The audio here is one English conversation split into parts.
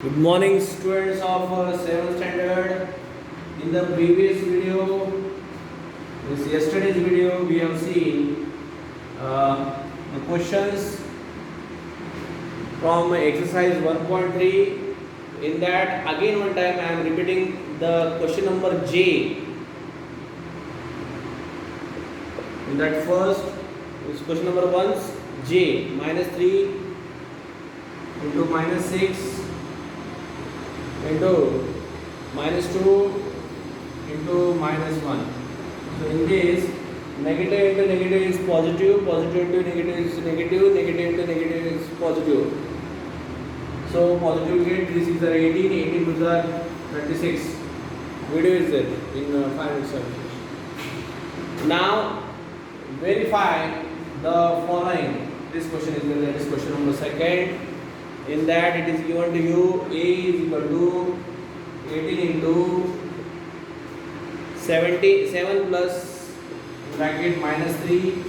Good morning, students of 7th standard. In the previous video, yesterday's video, we have seen the questions from exercise 1.3. In that, again one time I am repeating the question number J. In that first is question number 1, J, minus 3 into minus 6 into minus 2 into minus 1. So in this, negative into negative is positive, positive into negative is negative, negative into negative is positive. So positive get this is the 18, 18 to the 36. Video is there in 5 minutes. Now verify the following. This question is there, that is question number 2. In that it is given to you A is equal to 18 into 77 plus bracket minus 3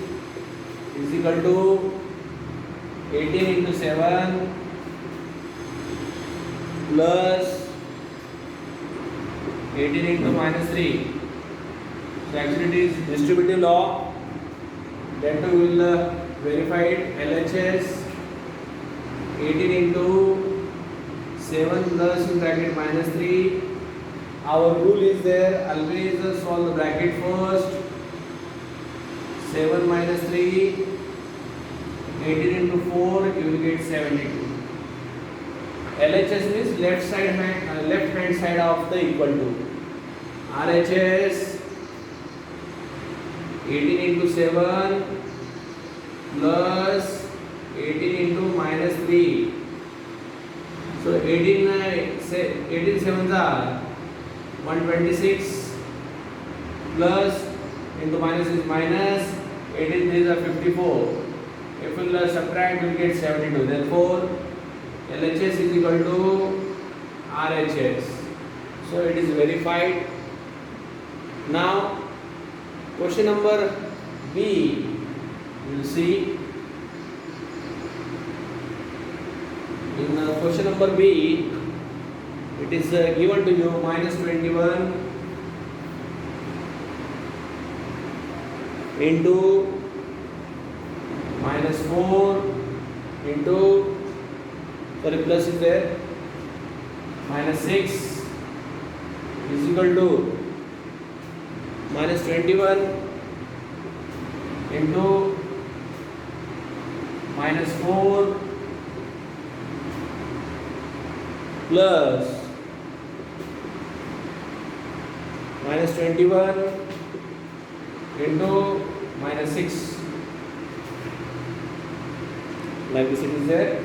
is equal to 18 into 7 plus 18 into minus 3. So actually it is distributive law. Then we will verify it. LHS 18 into 7 plus in bracket minus 3. Our rule is there, always solve the bracket first. 7 minus 3, 18 into 4, you will get 72. LHS means left hand side of the equal to. RHS 18 into 7 plus 18 into minus 3. So 18 sevens are 126 plus into minus is minus 18 these are 54. If we will subtract, we will get 72. Therefore LHS is equal to RHS. So it is verified. Now question number B, we will see. In question number B, it is given to you minus 21 into minus 4 into, sorry, plus is there, minus 6 is equal to minus 21 into minus 4 plus minus 21 into minus 6, like this it is there.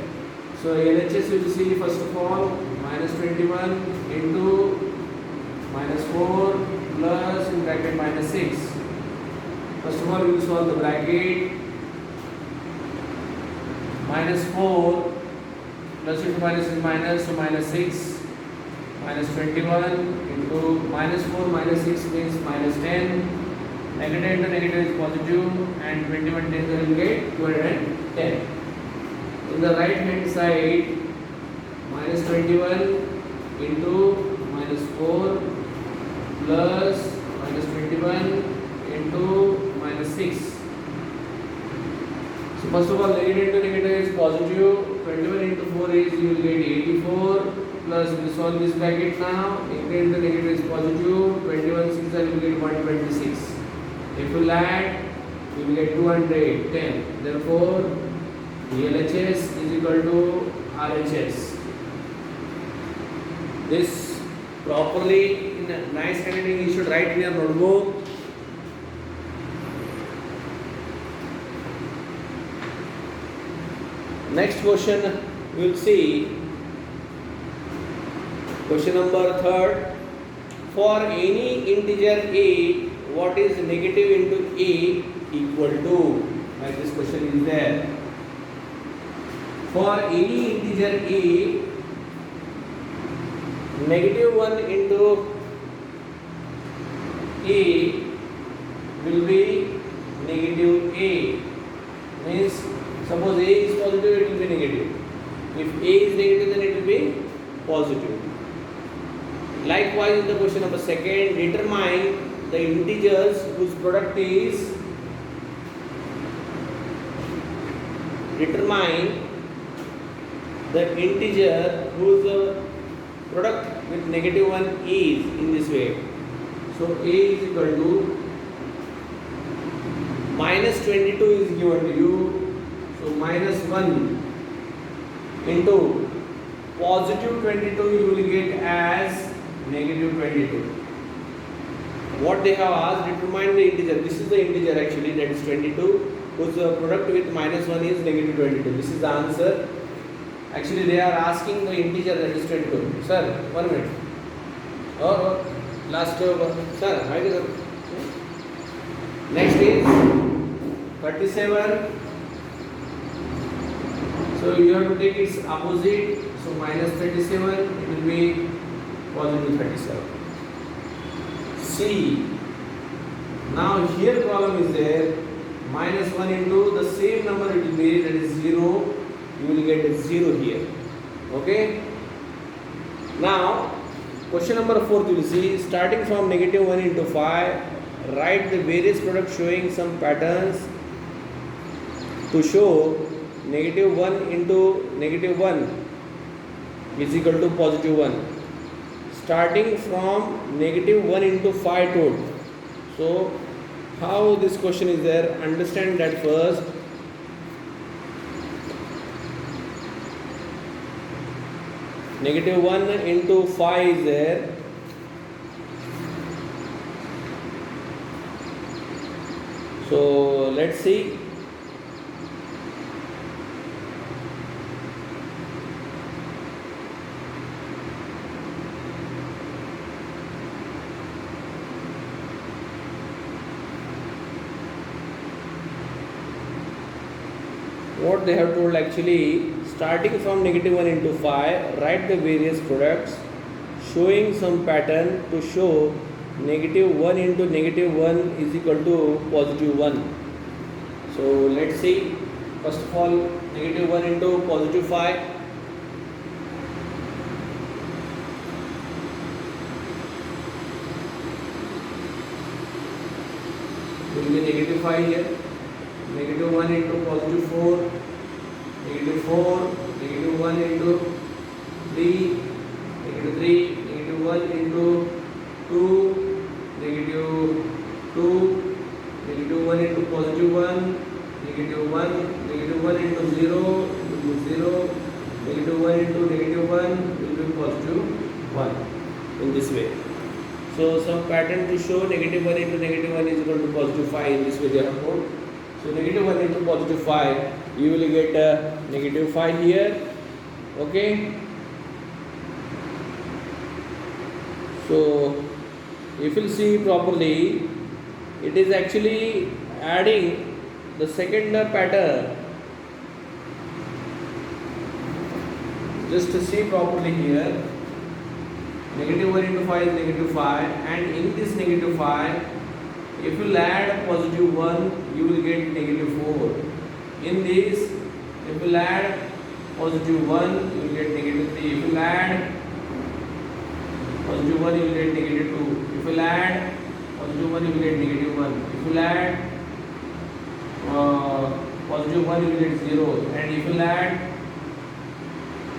So LHS you will see first of all minus 21 into minus 4 plus in bracket minus 6. First of all we will solve the bracket. Minus 4 plus into minus is minus, so minus 6, minus 21 into minus 4 minus 6 means minus 10. Negative into negative is positive, and 21 10 you will get 210. In the right hand side, minus 21 into minus 4 plus minus 21 into minus 6. So first of all, negative into negative is positive. 21 into 4 is you will get 84 plus we solve this bracket now. Negative into negative is positive. 21 6 you will get 126. If you add, you will get 210. Therefore, the LHS is equal to RHS. This properly in a nice handwriting you should write in your notebook. Next question we will see. Question number 3. For any integer a, what is negative into a equal to? Like this question is there. For any integer a, negative 1 into a will be negative a. Means suppose a is positive, it will be negative. If a is negative, then it will be positive. Likewise, in the question number second, determine the integers whose product is product with negative 1 is in this way. So a is equal to minus 22 is given to you. So minus 1 into positive 22 you will get as negative 22. What they have asked, determine the integer. This is the integer actually, that is 22, whose product with minus 1 is negative 22. This is the answer. Actually they are asking the integer, that is 22. Sir, 1 minute. Or last sir, next is 37. So you have to take its opposite. So minus 37, it will be positive 37. C. Now here problem is there. Minus 1 into the same number it will be, that is 0. You will get a 0 here. Okay. Now question number 4 you will see, starting from negative 1 into 5, write the various products showing some patterns to show negative 1 into negative 1 is equal to positive 1. Starting from negative 1 into 5 told. So how this question is there, understand that first. Negative 1 into 5 is there. So let's see. What they have told actually, starting from negative 1 into 5, write the various products showing some pattern to show negative 1 into negative 1 is equal to positive 1. So let's see. First of all, negative 1 into positive 5. Will be negative 5 here. Negative 1 into positive 4, negative 4, negative 1 into 3, negative 3, negative 1 into 2, negative 2, negative 1 into positive 1, negative 1 into 0, will be 0, negative 1 into negative 1 will be positive 1, in this way. So some pattern to show negative 1 into negative 1 is equal to positive 5, in this way they have told. So negative 1 into positive 5, you will get negative 5 here. Okay. So if you see properly, it is actually adding the second pattern. Just to see properly here, negative 1 into 5 is negative 5, and in this negative 5, if you add positive 1, you will get negative 4. In this, if you add positive 1, you will get negative 3. If you add positive 1, you will get negative 2. If you add positive 1, you will get negative 1. If you add positive 1, you will get 0. And if you add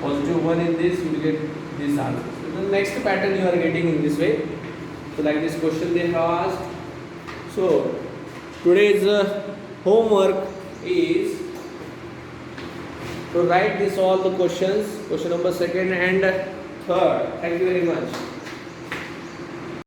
positive 1 in this, you will get this answer. So the next pattern you are getting in this way. So like this question they have asked. So today's homework is to write this all the questions, question number 2nd and 3rd. Thank you very much.